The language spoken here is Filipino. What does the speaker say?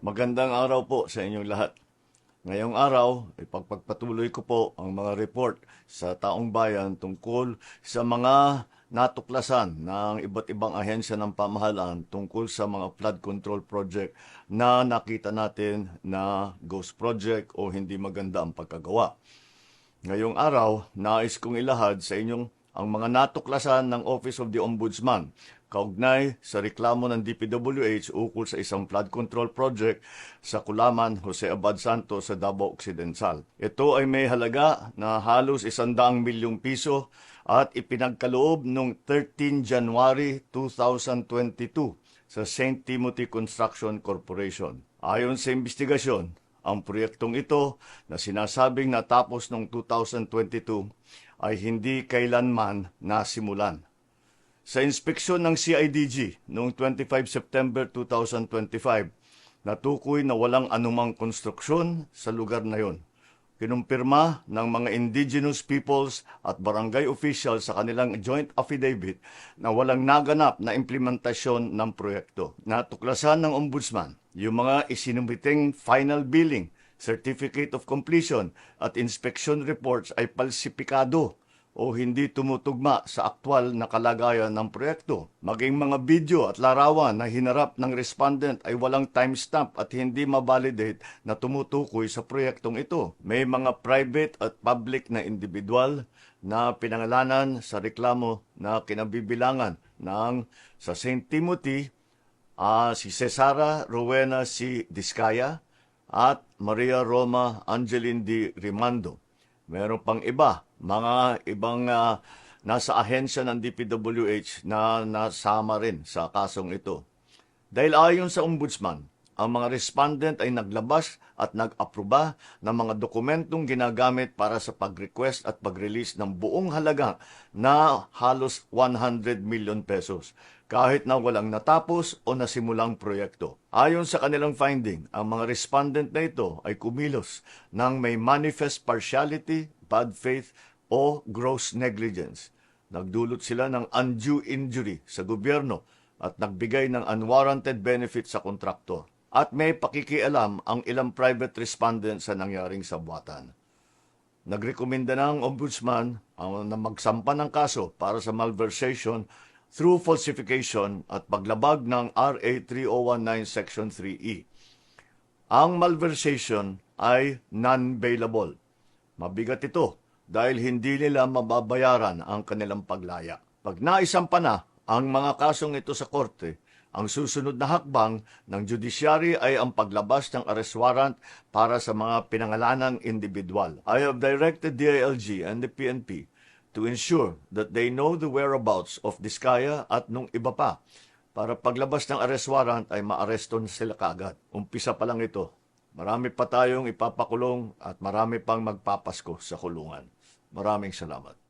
Magandang araw po sa inyong lahat. Ngayong araw, ipagpagpatuloy ko po ang mga report sa taong bayan tungkol sa mga natuklasan ng iba't ibang ahensya ng pamahalaan tungkol sa mga flood control project na nakita natin na ghost project o hindi maganda ang pagkagawa. Ngayong araw, nais kong ilahad sa inyong ang mga natuklasan ng Office of the Ombudsman kaugnay sa reklamo ng DPWH ukol sa isang flood control project sa Kulaman, Jose Abad Santos sa Davao Occidental. Ito ay may halaga na halos 100 milyong piso at ipinagkaloob noong 13 January 2022 sa St. Timothy Construction Corporation. Ayon sa investigasyon, ang proyektong ito na sinasabing natapos noong 2022 ay hindi kailanman nasimulan. Sa inspeksyon ng CIDG noong 25 September 2025, natukoy na walang anumang konstruksyon sa lugar na yon. Kinumpirma ng mga indigenous peoples at barangay officials sa kanilang joint affidavit na walang naganap na implementasyon ng proyekto. Natuklasan ng Ombudsman yung mga isinumiting final billing, certificate of completion at inspection reports ay palsipikado o hindi tumutugma sa aktwal na kalagayan ng proyekto. Maging mga video at larawan na hinarap ng respondent ay walang timestamp at hindi mabalidate na tumutukoy sa proyektong ito. May mga private at public na individual na pinangalanan sa reklamo na kinabibilangan ng sa St. Timothy, si Cesara Rowena C. Discaya at Maria Roma Angeline D. Rimando. Meron pang iba, mga ibang nasa ahensya ng DPWH na nasama rin sa kasong ito. Dahil ayon sa Ombudsman, ang mga respondent ay naglabas at nag-aproba ng mga dokumentong ginagamit para sa pag-request at pag-release ng buong halaga na halos 100 million pesos kahit na walang natapos o nasimulang proyekto. Ayon sa kanilang finding, ang mga respondent na ito ay kumilos ng may manifest partiality, bad faith o gross negligence. Nagdulot sila ng undue injury sa gobyerno at nagbigay ng unwarranted benefit sa kontraktor. At may pakikialam ang ilang private respondents sa nangyaring sabwatan. Nagrekomenda ng Ombudsman na magsampa ng kaso para sa malversation through falsification at paglabag ng RA 3019 Section 3E. Ang malversation ay non-bailable. Mabigat ito dahil hindi nila mababayaran ang kanilang paglaya. Pag naisampa na ang mga kasong ito sa korte, ang susunod na hakbang ng judiciary ay ang paglabas ng arrest warrant para sa mga pinangalanang individual. I have directed DILG and the PNP to ensure that they know the whereabouts of Discaya at nung iba pa para paglabas ng arrest warrant ay maareston sila kaagad. Umpisa pa lang ito. Marami pa tayong ipapakulong at marami pang magpapasko sa kulungan. Maraming salamat.